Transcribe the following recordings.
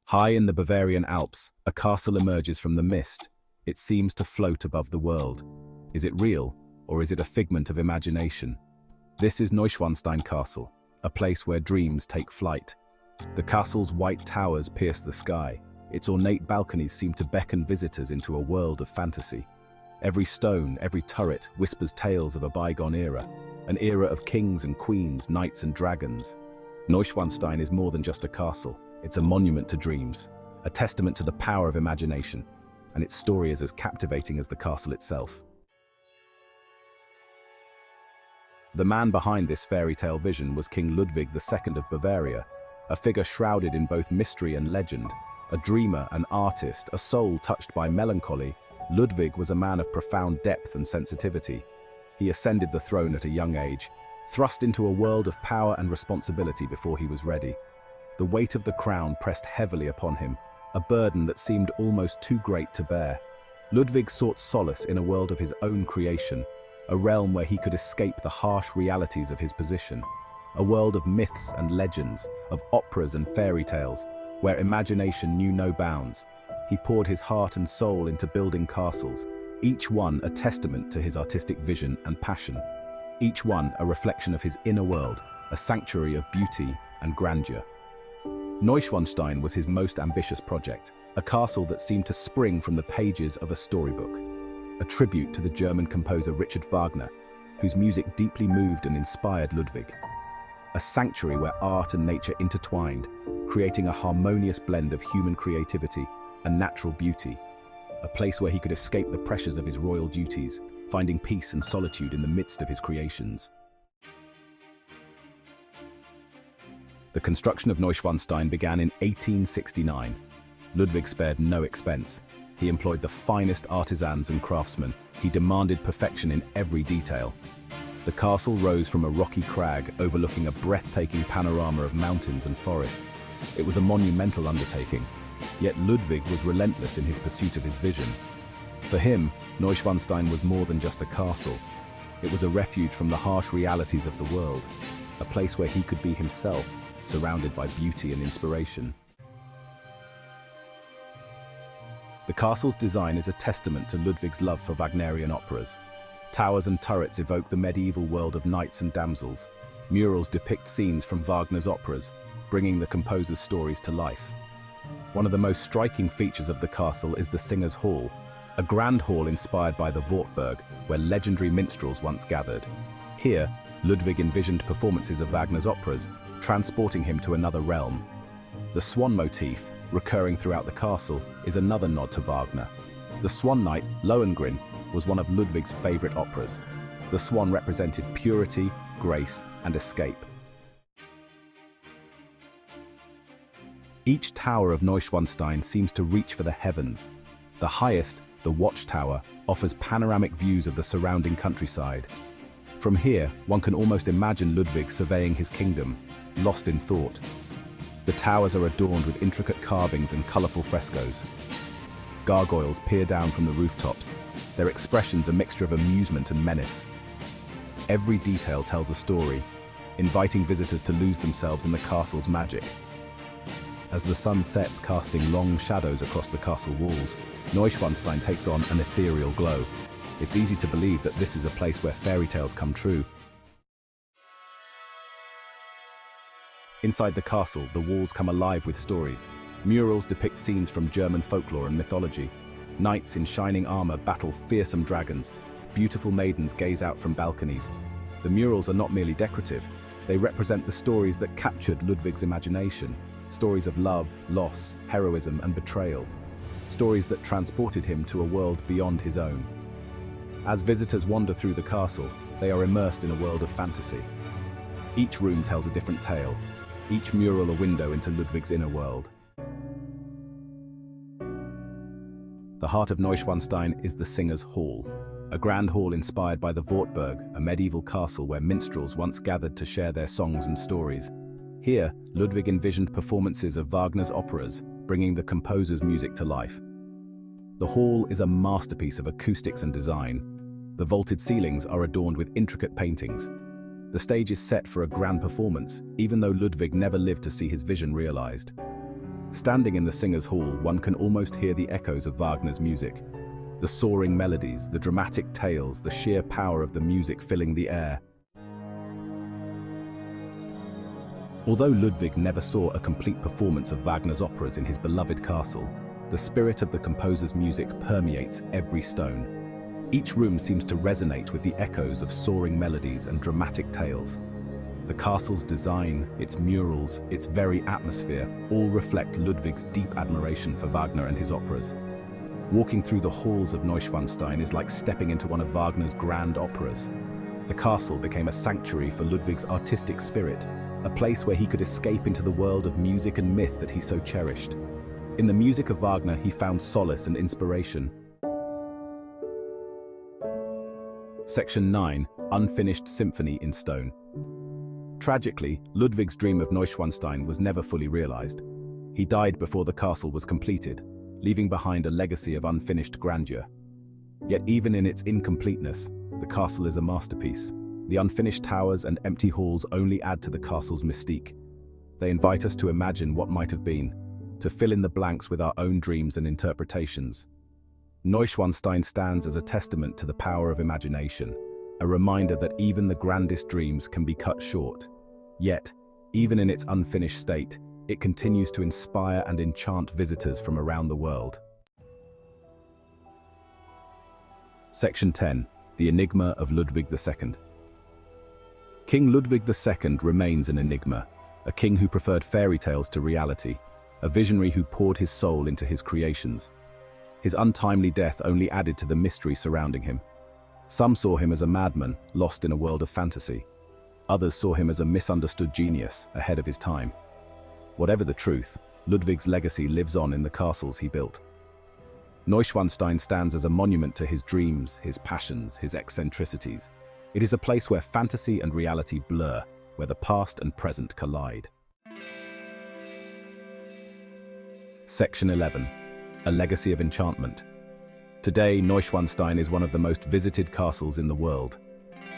High in the Bavarian Alps, a castle emerges from the mist. It seems to float above the world. Is it real, or is it a figment of imagination? This is Neuschwanstein Castle, a place where dreams take flight. The castle's white towers pierce the sky. Its ornate balconies seem to beckon visitors into a world of fantasy. Every stone, every turret whispers tales of a bygone era, an era of kings and queens, knights and dragons. Neuschwanstein is more than just a castle. It's a monument to dreams, a testament to the power of imagination, and its story is as captivating as the castle itself. The man behind this fairy tale vision was King Ludwig II of Bavaria, a figure shrouded in both mystery and legend, a dreamer, an artist, a soul touched by melancholy. Ludwig was a man of profound depth and sensitivity. He ascended the throne at a young age, thrust into a world of power and responsibility before he was ready. The weight of the crown pressed heavily upon him, a burden that seemed almost too great to bear. Ludwig sought solace in a world of his own creation, a realm where he could escape the harsh realities of his position, a world of myths and legends, of operas and fairy tales, where imagination knew no bounds. He poured his heart and soul into building castles, each one a testament to his artistic vision and passion, each one a reflection of his inner world, a sanctuary of beauty and grandeur. Neuschwanstein was his most ambitious project, a castle that seemed to spring from the pages of a storybook, a tribute to the German composer Richard Wagner, whose music deeply moved and inspired Ludwig. A sanctuary where art and nature intertwined, creating a harmonious blend of human creativity and natural beauty, a place where he could escape the pressures of his royal duties, finding peace and solitude in the midst of his creations. The construction of Neuschwanstein began in 1869. Ludwig spared no expense. He employed the finest artisans and craftsmen. He demanded perfection in every detail. The castle rose from a rocky crag overlooking a breathtaking panorama of mountains and forests. It was a monumental undertaking, yet Ludwig was relentless in his pursuit of his vision. For him, Neuschwanstein was more than just a castle. It was a refuge from the harsh realities of the world, a place where he could be himself, surrounded by beauty and inspiration. The castle's design is a testament to Ludwig's love for Wagnerian operas. Towers and turrets evoke the medieval world of knights and damsels. Murals depict scenes from Wagner's operas, bringing the composer's stories to life. One of the most striking features of the castle is the Singers' Hall, a grand hall inspired by the Wartburg, where legendary minstrels once gathered. Here, Ludwig envisioned performances of Wagner's operas, transporting him to another realm. The swan motif, recurring throughout the castle, is another nod to Wagner. The Swan Knight, Lohengrin, was one of Ludwig's favorite operas. The swan represented purity, grace, and escape. Each tower of Neuschwanstein seems to reach for the heavens. The highest, the watchtower, offers panoramic views of the surrounding countryside. From here, one can almost imagine Ludwig surveying his kingdom, lost in thought. The towers are adorned with intricate carvings and colorful frescoes. Gargoyles peer down from the rooftops, their expressions a mixture of amusement and menace. Every detail tells a story, inviting visitors to lose themselves in the castle's magic. As the sun sets, casting long shadows across the castle walls, Neuschwanstein takes on an ethereal glow. It's easy to believe that this is a place where fairy tales come true. Inside the castle, the walls come alive with stories. Murals depict scenes from German folklore and mythology. Knights in shining armor battle fearsome dragons. Beautiful maidens gaze out from balconies. The murals are not merely decorative. They represent the stories that captured Ludwig's imagination. Stories of love, loss, heroism, and betrayal. Stories that transported him to a world beyond his own. As visitors wander through the castle, they are immersed in a world of fantasy. Each room tells a different tale, each mural a window into Ludwig's inner world. The heart of Neuschwanstein is the Singers' Hall, a grand hall inspired by the Wartburg, a medieval castle where minstrels once gathered to share their songs and stories. Here, Ludwig envisioned performances of Wagner's operas, bringing the composer's music to life. The hall is a masterpiece of acoustics and design. The vaulted ceilings are adorned with intricate paintings. The stage is set for a grand performance, even though Ludwig never lived to see his vision realized. Standing in the Singers' Hall, one can almost hear the echoes of Wagner's music. The soaring melodies, the dramatic tales, the sheer power of the music filling the air. Although Ludwig never saw a complete performance of Wagner's operas in his beloved castle, the spirit of the composer's music permeates every stone. Each room seems to resonate with the echoes of soaring melodies and dramatic tales. The castle's design, its murals, its very atmosphere, all reflect Ludwig's deep admiration for Wagner and his operas. Walking through the halls of Neuschwanstein is like stepping into one of Wagner's grand operas. The castle became a sanctuary for Ludwig's artistic spirit, a place where he could escape into the world of music and myth that he so cherished. In the music of Wagner, he found solace and inspiration. Section 9. Unfinished Symphony in Stone. Tragically, Ludwig's dream of Neuschwanstein was never fully realized. He died before the castle was completed, leaving behind a legacy of unfinished grandeur. Yet even in its incompleteness, the castle is a masterpiece. The unfinished towers and empty halls only add to the castle's mystique. They invite us to imagine what might have been, to fill in the blanks with our own dreams and interpretations. Neuschwanstein stands as a testament to the power of imagination, a reminder that even the grandest dreams can be cut short. Yet, even in its unfinished state, it continues to inspire and enchant visitors from around the world. Section 10. The Enigma of Ludwig II. King Ludwig II remains an enigma, a king who preferred fairy tales to reality, a visionary who poured his soul into his creations. His untimely death only added to the mystery surrounding him. Some saw him as a madman, lost in a world of fantasy. Others saw him as a misunderstood genius, ahead of his time. Whatever the truth, Ludwig's legacy lives on in the castles he built. Neuschwanstein stands as a monument to his dreams, his passions, his eccentricities. It is a place where fantasy and reality blur, where the past and present collide. Section 11. A Legacy of Enchantment. Today, Neuschwanstein is one of the most visited castles in the world.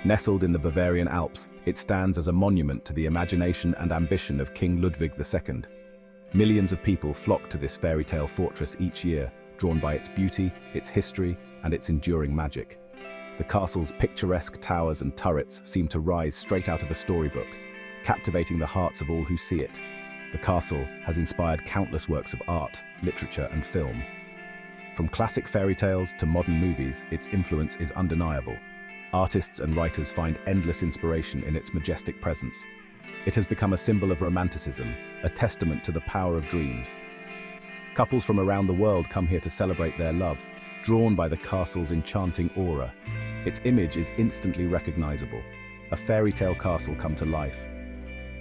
Nestled in the Bavarian Alps, it stands as a monument to the imagination and ambition of King Ludwig II. Millions of people flock to this fairy tale fortress each year, drawn by its beauty, its history, and its enduring magic. The castle's picturesque towers and turrets seem to rise straight out of a storybook, captivating the hearts of all who see it. The castle has inspired countless works of art, literature, and film. From classic fairy tales to modern movies, its influence is undeniable. Artists and writers find endless inspiration in its majestic presence. It has become a symbol of romanticism, a testament to the power of dreams. Couples from around the world come here to celebrate their love, drawn by the castle's enchanting aura. Its image is instantly recognizable, a fairy tale castle come to life.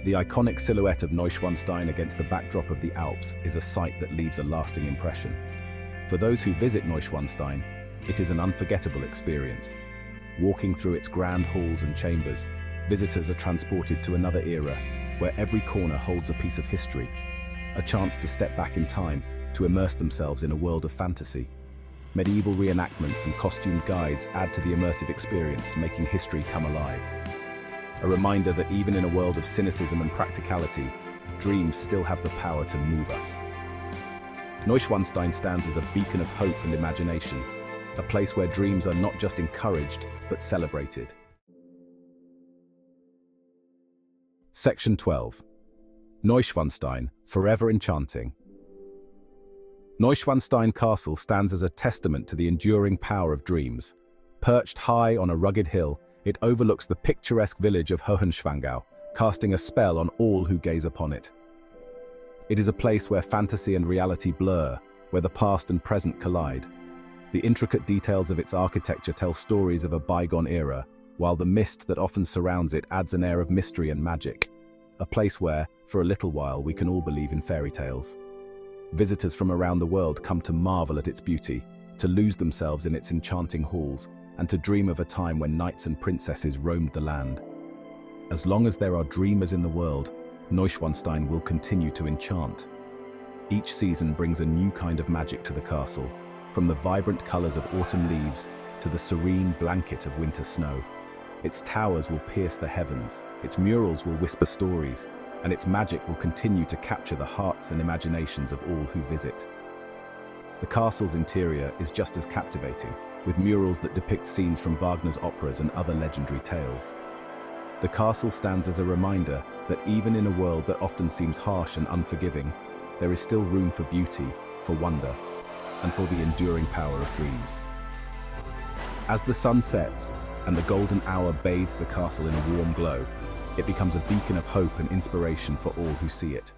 The iconic silhouette of Neuschwanstein against the backdrop of the Alps is a sight that leaves a lasting impression. For those who visit Neuschwanstein, it is an unforgettable experience. Walking through its grand halls and chambers, visitors are transported to another era, where every corner holds a piece of history, a chance to step back in time, to immerse themselves in a world of fantasy. Medieval reenactments and costumed guides add to the immersive experience, making history come alive. A reminder that even in a world of cynicism and practicality, dreams still have the power to move us. Neuschwanstein stands as a beacon of hope and imagination, a place where dreams are not just encouraged, but celebrated. Section 12. Neuschwanstein, forever enchanting. Neuschwanstein Castle stands as a testament to the enduring power of dreams. Perched high on a rugged hill, it overlooks the picturesque village of Hohenschwangau, casting a spell on all who gaze upon it. It is a place where fantasy and reality blur, where the past and present collide. The intricate details of its architecture tell stories of a bygone era, while the mist that often surrounds it adds an air of mystery and magic. A place where, for a little while, we can all believe in fairy tales. Visitors from around the world come to marvel at its beauty, to lose themselves in its enchanting halls, and to dream of a time when knights and princesses roamed the land. As long as there are dreamers in the world, Neuschwanstein will continue to enchant. Each season brings a new kind of magic to the castle, from the vibrant colors of autumn leaves to the serene blanket of winter snow. Its towers will pierce the heavens, its murals will whisper stories, and its magic will continue to capture the hearts and imaginations of all who visit. The castle's interior is just as captivating, with murals that depict scenes from Wagner's operas and other legendary tales. The castle stands as a reminder that even in a world that often seems harsh and unforgiving, there is still room for beauty, for wonder, and for the enduring power of dreams. As the sun sets and the golden hour bathes the castle in a warm glow, it becomes a beacon of hope and inspiration for all who see it.